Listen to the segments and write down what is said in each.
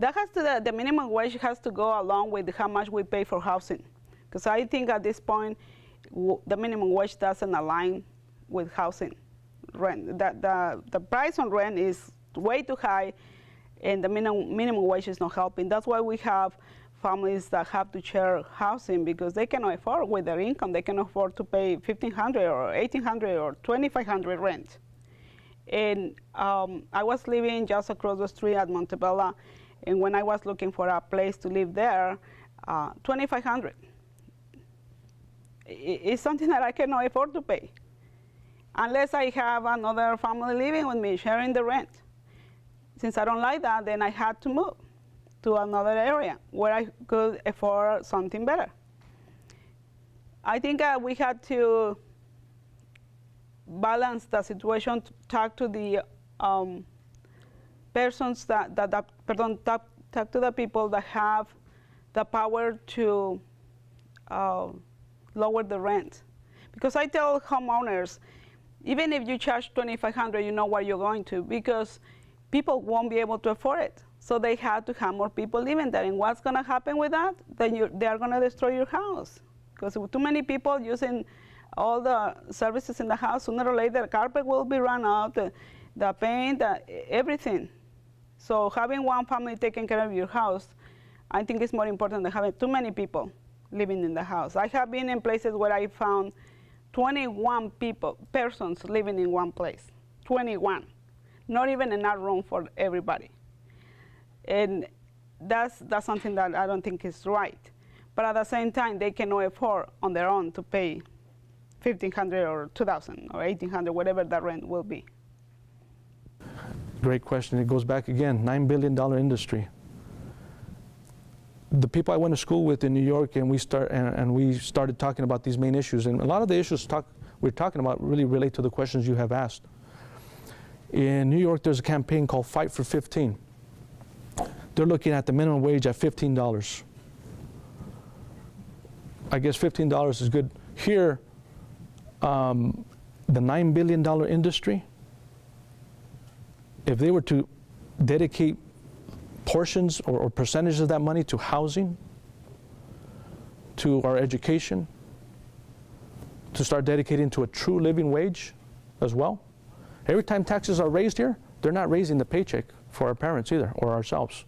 That has to, the minimum wage has to go along with how much we pay for housing. Because I think at this point, the minimum wage doesn't align with housing rent. The price on rent is way too high, and the minimum wage is not helping. That's why we have families that have to share housing, because they cannot afford with their income. They cannot afford to pay $1,500 or $1,800 or $2,500 rent. And I was living just across the street at Montebella, and when I was looking for a place to live there, $2,500. It's something that I cannot afford to pay, unless I have another family living with me, sharing the rent. Since I don't like that, then I had to move to another area where I could afford something better. I think we had to balance the situation, to talk to the persons talk to the people that have the power to lower the rent. Because I tell homeowners, even if you charge $2,500, you know where you're going to, because people won't be able to afford it. So they have to have more people living there. And what's going to happen with that? Then they are going to destroy your house. Because with too many people using all the services in the house, sooner or later, the carpet will be run out, the paint, everything. So having one family taking care of your house, I think is more important than having too many people living in the house. I have been in places where I found 21 persons living in one place, 21. Not even enough room for everybody. And that's something that I don't think is right. But at the same time, they cannot afford on their own to pay $1,500 or $2,000 or $1,800, whatever the rent will be. Great question. It goes back again, $9 billion industry. The people I went to school with in New York, and we started talking about these main issues. And a lot of the issues we're talking about really relate to the questions you have asked. In New York, there's a campaign called Fight for 15. They're looking at the minimum wage at $15. I guess $15 is good. Here, the $9 billion industry, if they were to dedicate portions or percentages of that money to housing, to our education, to start dedicating to a true living wage as well. Every time taxes are raised here, they're not raising the paycheck for our parents either, or ourselves.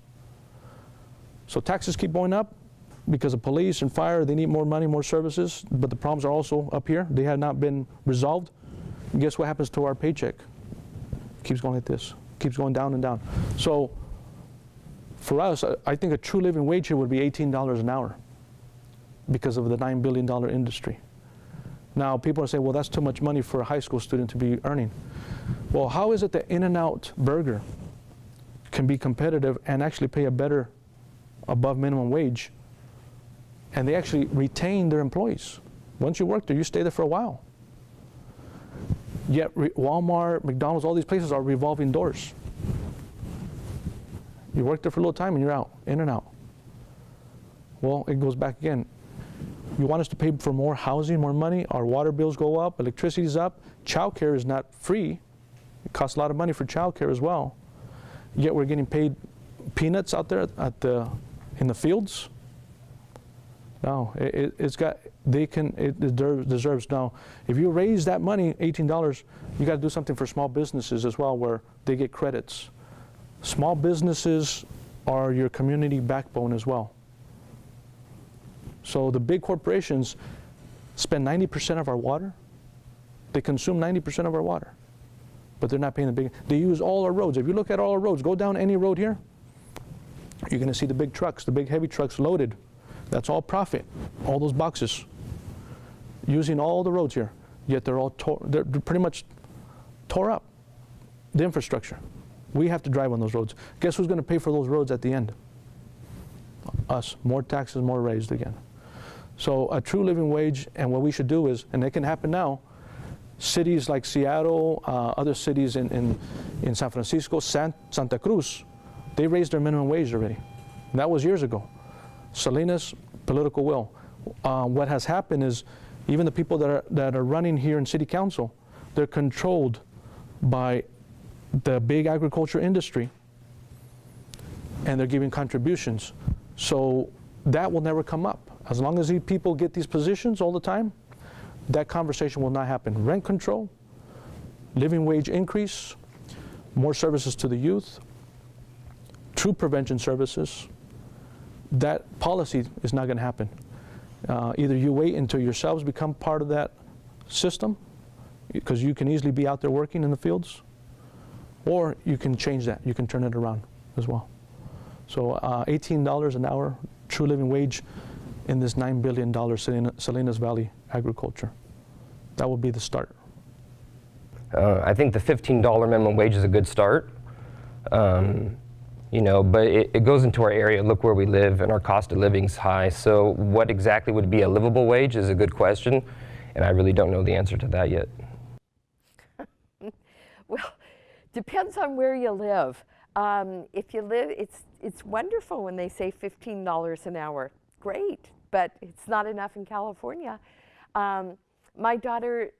So taxes keep going up because of police and fire. They need more money, more services, but the problems are also up here. They have not been resolved. And guess what happens to our paycheck? It keeps going like this, keeps going down and down. So for us, I think a true living wage here would be $18 an hour because of the $9 billion industry. Now, people are saying, well, that's too much money for a high school student to be earning. Well, how is it that In-N-Out Burger can be competitive and actually pay a better above minimum wage, and they actually retain their employees? Once you work there, you stay there for a while. Yet Walmart, McDonald's, all these places are revolving doors. You work there for a little time and you're out, in and out. Well, it goes back again. You want us to pay for more housing, more money, our water bills go up, electricity's up, child care is not free. It costs a lot of money for child care as well. Yet we're getting paid peanuts out there in the fields. No, it deserves. Now, if you raise that money, $18, you got to do something for small businesses as well, where they get credits. Small businesses are your community backbone as well. So the big corporations spend 90% of our water. They consume 90% of our water, but they're not paying the big. They use all our roads. If you look at all our roads, go down any road here, you're going to see the big trucks, the big heavy trucks loaded. That's all profit, all those boxes, using all the roads here. Yet they're all they're pretty much tore up, the infrastructure. We have to drive on those roads. Guess who's going to pay for those roads at the end? Us. More taxes, more raised again. So a true living wage, and what we should do is, and it can happen now, cities like Seattle, other cities in San Francisco, Santa Cruz, they raised their minimum wage already. And that was years ago. Salinas, political will. What has happened is, even the people that are running here in city council, they're controlled by the big agriculture industry. and they're giving contributions. So that will never come up. As long as these people get these positions all the time, that conversation will not happen. Rent control, living wage increase, more services to the youth, true prevention services, that policy is not going to happen. Either you wait until yourselves become part of that system, because you can easily be out there working in the fields, or you can change that. You can turn it around as well. So $18 an hour, true living wage in this $9 billion Salinas Valley agriculture. That will be the start. I think the $15 minimum wage is a good start. You know, but it goes into our area. Look where we live, and our cost of living is high. So what exactly would be a livable wage is a good question, and I really don't know the answer to that yet. Well, depends on where you live. If you live, it's wonderful when they say $15 an hour. Great, but it's not enough in California. My daughter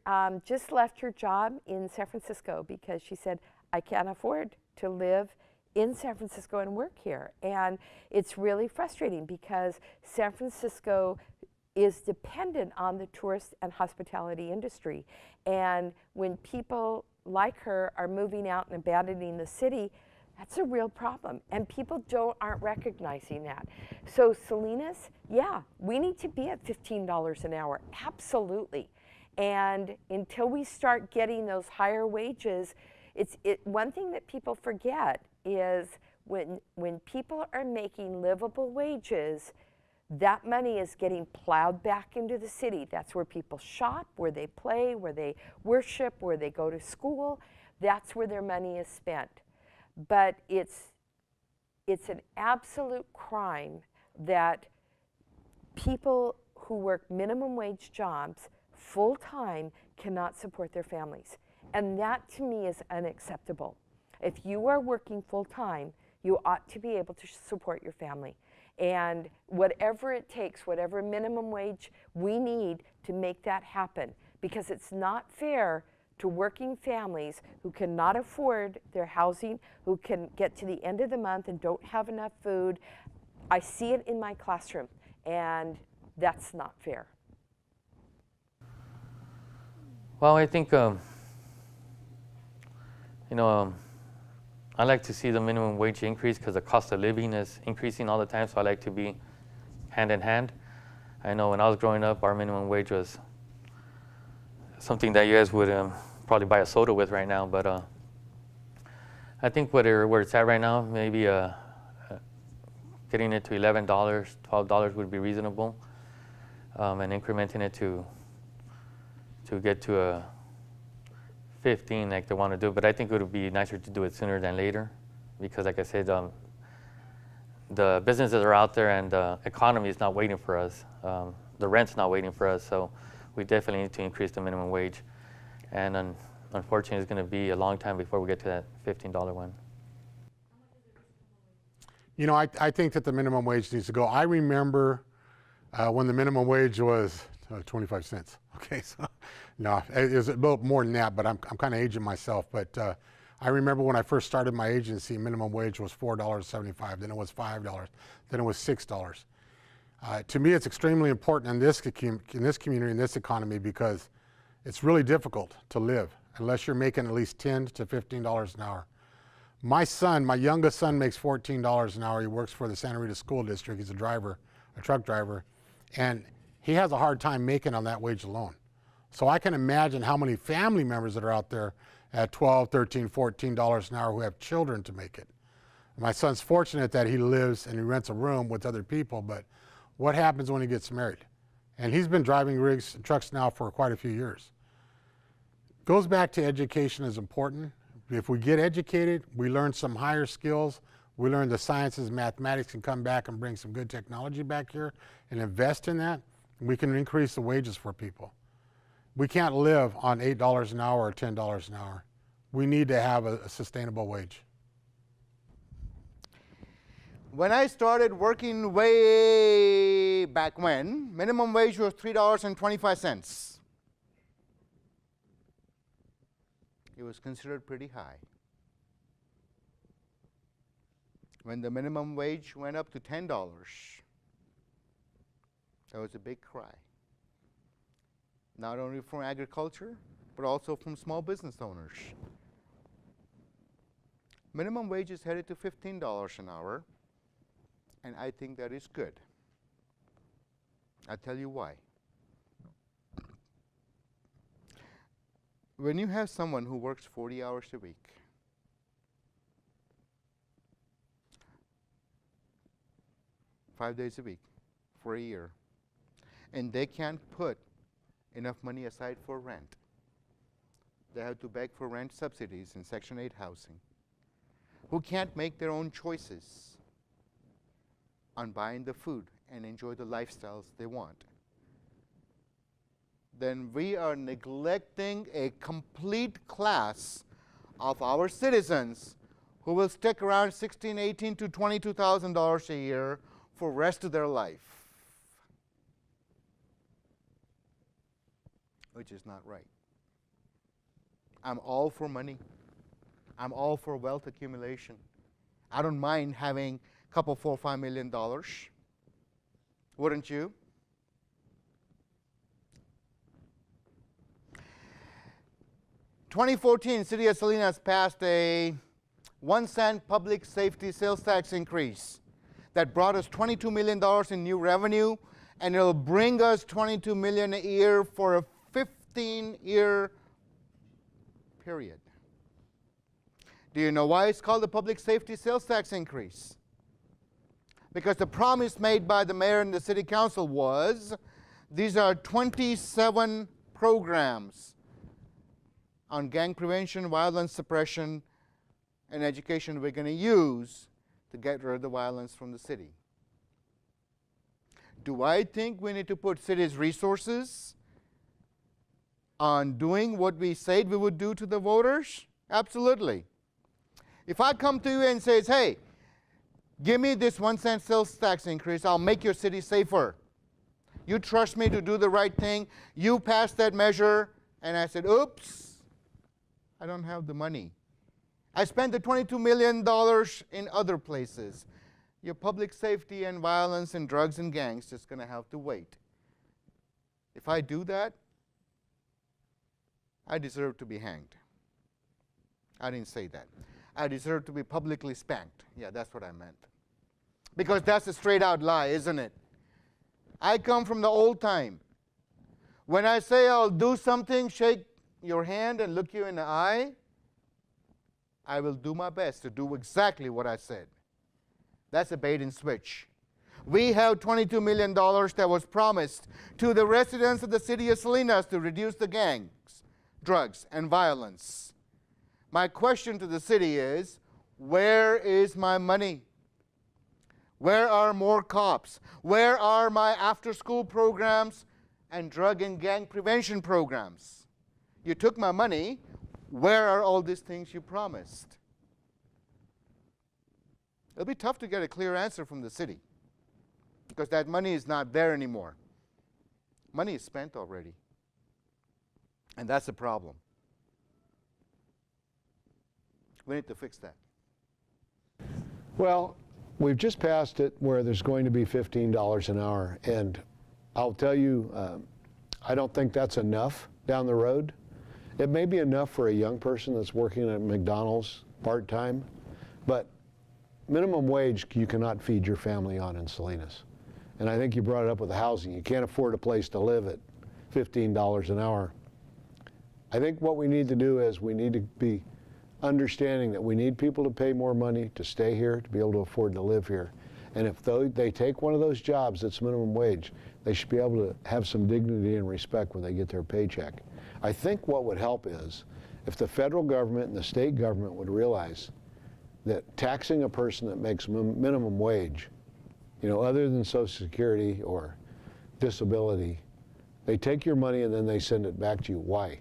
just left her job in San Francisco because she said, I can't afford to live in San Francisco and work here. And it's really frustrating because San Francisco is dependent on the tourist and hospitality industry. And when people like her are moving out and abandoning the city, that's a real problem. And people aren't recognizing that. So Salinas, yeah, we need to be at $15 an hour, absolutely. And until we start getting those higher wages, one thing that people forget is when people are making livable wages, that money is getting plowed back into the city. That's where people shop, where they play, where they worship, where they go to school. That's where their money is spent. But it's an absolute crime that people who work minimum wage jobs full-time cannot support their families. And that to me is unacceptable. If you are working full-time, you ought to be able to support your family. And whatever it takes, whatever minimum wage we need to make that happen, because it's not fair to working families who cannot afford their housing, who can get to the end of the month and don't have enough food. I see it in my classroom, and that's not fair. Well, I think, I like to see the minimum wage increase because the cost of living is increasing all the time, so I like to be hand in hand. I know when I was growing up, our minimum wage was something that you guys would probably buy a soda with right now, but I think where it's at right now, maybe getting it to $11, $12 would be reasonable, and incrementing it to get to a 15 like they want to do, but I think it would be nicer to do it sooner than later, because like I said, the businesses are out there and the economy is not waiting for us. The rent's not waiting for us, so we definitely need to increase the minimum wage. And unfortunately, it's going to be a long time before we get to that $15 one. You know, I think that the minimum wage needs to go. I remember when the minimum wage was 25 cents. Okay, so no, it was a little more than that, but I'm kind of aging myself. But I remember when I first started my agency, minimum wage was $4.75, then it was $5, then it was $6. To me, it's extremely important in this community, in this economy, because it's really difficult to live unless you're making at least $10 to $15 an hour. My son, my youngest son, makes $14 an hour. He works for the Santa Rita School District. He's a driver, a truck driver, and he has a hard time making on that wage alone. So I can imagine how many family members that are out there at $12, $13, $14 an hour who have children to make it. My son's fortunate that he lives and he rents a room with other people, but what happens when he gets married? And he's been driving rigs and trucks now for quite a few years. Goes back to education is important. If we get educated, we learn some higher skills, we learn the sciences, mathematics, can come back and bring some good technology back here and invest in that, we can increase the wages for people. We can't live on $8 an hour or $10 an hour. We need to have a sustainable wage. When I started working way back when, minimum wage was $3.25. It was considered pretty high. When the minimum wage went up to $10, there was a big cry. Not only from agriculture, but also from small business owners. Minimum wage is headed to $15 an hour, and I think that is good. I'll tell you why. When you have someone who works 40 hours a week, five days a week for a year, and they can't put enough money aside for rent, they have to beg for rent subsidies in Section 8 housing, who can't make their own choices on buying the food and enjoy the lifestyles they want, then we are neglecting a complete class of our citizens who will stick around $16,000, $18,000 to $22,000 a year for the rest of their life, which is not right. I'm all for money. I'm all for wealth accumulation. I don't mind having a couple, $4 or $5 million. Wouldn't you? In 2014, City of Salinas passed a 1-cent public safety sales tax increase that brought us $22 million in new revenue, and it'll bring us $22 million a year for a 15-year period. Do you know why it's called the public safety sales tax increase? Because the promise made by the mayor and the city council was, these are 27 programs on gang prevention, violence suppression, and education we're going to use to get rid of the violence from the city. Do I think we need to put city's resources on doing what we said we would do to the voters? Absolutely. If I come to you and say, hey, give me this 1-cent sales tax increase, I'll make your city safer. You trust me to do the right thing. You passed that measure. And I said, oops, I don't have the money. I spent the $22 million in other places. Your public safety and violence and drugs and gangs just going to have to wait. If I do that, I deserve to be hanged. I didn't say that. I deserve to be publicly spanked. Yeah, that's what I meant. Because that's a straight out lie, isn't it? I come from the old time. When I say I'll do something, shake your hand and look you in the eye, I will do my best to do exactly what I said. That's a bait and switch. We have $22 million that was promised to the residents of the city of Salinas to reduce the gangs, drugs, and violence. My question to the city is, where is my money? Where are more cops? Where are my after-school programs and drug and gang prevention programs? You took my money. Where are all these things you promised? It'll be tough to get a clear answer from the city because that money is not there anymore. Money is spent already. And that's a problem. We need to fix that. Well, we've just passed it where there's going to be $15 an hour. And I'll tell you, I don't think that's enough down the road. It may be enough for a young person that's working at McDonald's part-time, but minimum wage you cannot feed your family on in Salinas. And I think you brought it up with the housing. You can't afford a place to live at $15 an hour. I think what we need to do is we need to be understanding that we need people to pay more money to stay here, to be able to afford to live here. And if they take one of those jobs that's minimum wage, they should be able to have some dignity and respect when they get their paycheck. I think what would help is if the federal government and the state government would realize that taxing a person that makes minimum wage, you know, other than Social Security or disability, they take your money and then they send it back to you. Why?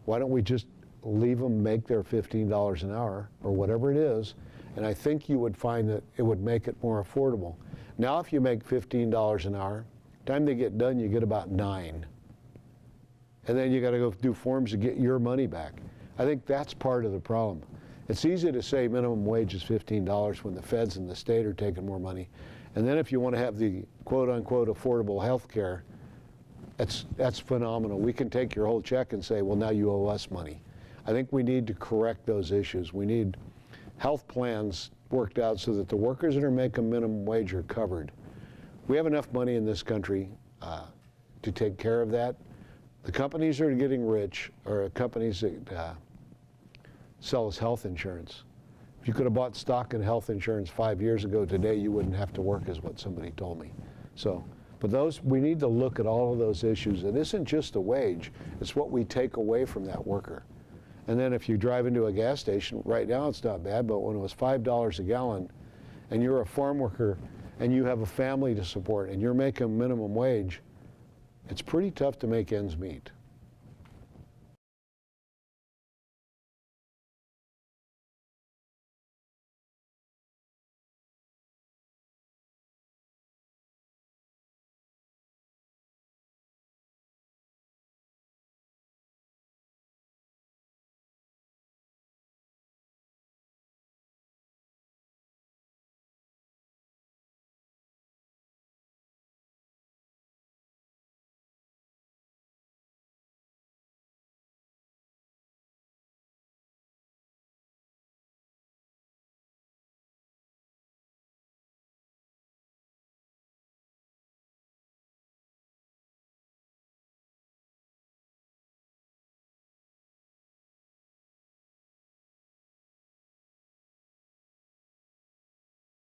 Why don't we just leave them make their $15 an hour or whatever it is? And I think you would find that it would make it more affordable. Now, if you make $15 an hour, time they get done, you get about $9. And then you got to go do forms to get your money back. I think that's part of the problem. It's easy to say minimum wage is $15 when the feds and the state are taking more money. And then if you want to have the quote-unquote affordable health care, that's phenomenal. We can take your whole check and say, well, now you owe us money. I think we need to correct those issues. We need health plans worked out so that the workers that are making minimum wage are covered. We have enough money in this country to take care of that. The companies that are getting rich are companies that sell us health insurance. If you could have bought stock in health insurance 5 years ago, today you wouldn't have to work, is what somebody told me. So, but we need to look at all of those issues. It isn't just the wage, it's what we take away from that worker. And then if you drive into a gas station, right now it's not bad, but when it was $5 a gallon and you're a farm worker and you have a family to support and you're making minimum wage, it's pretty tough to make ends meet.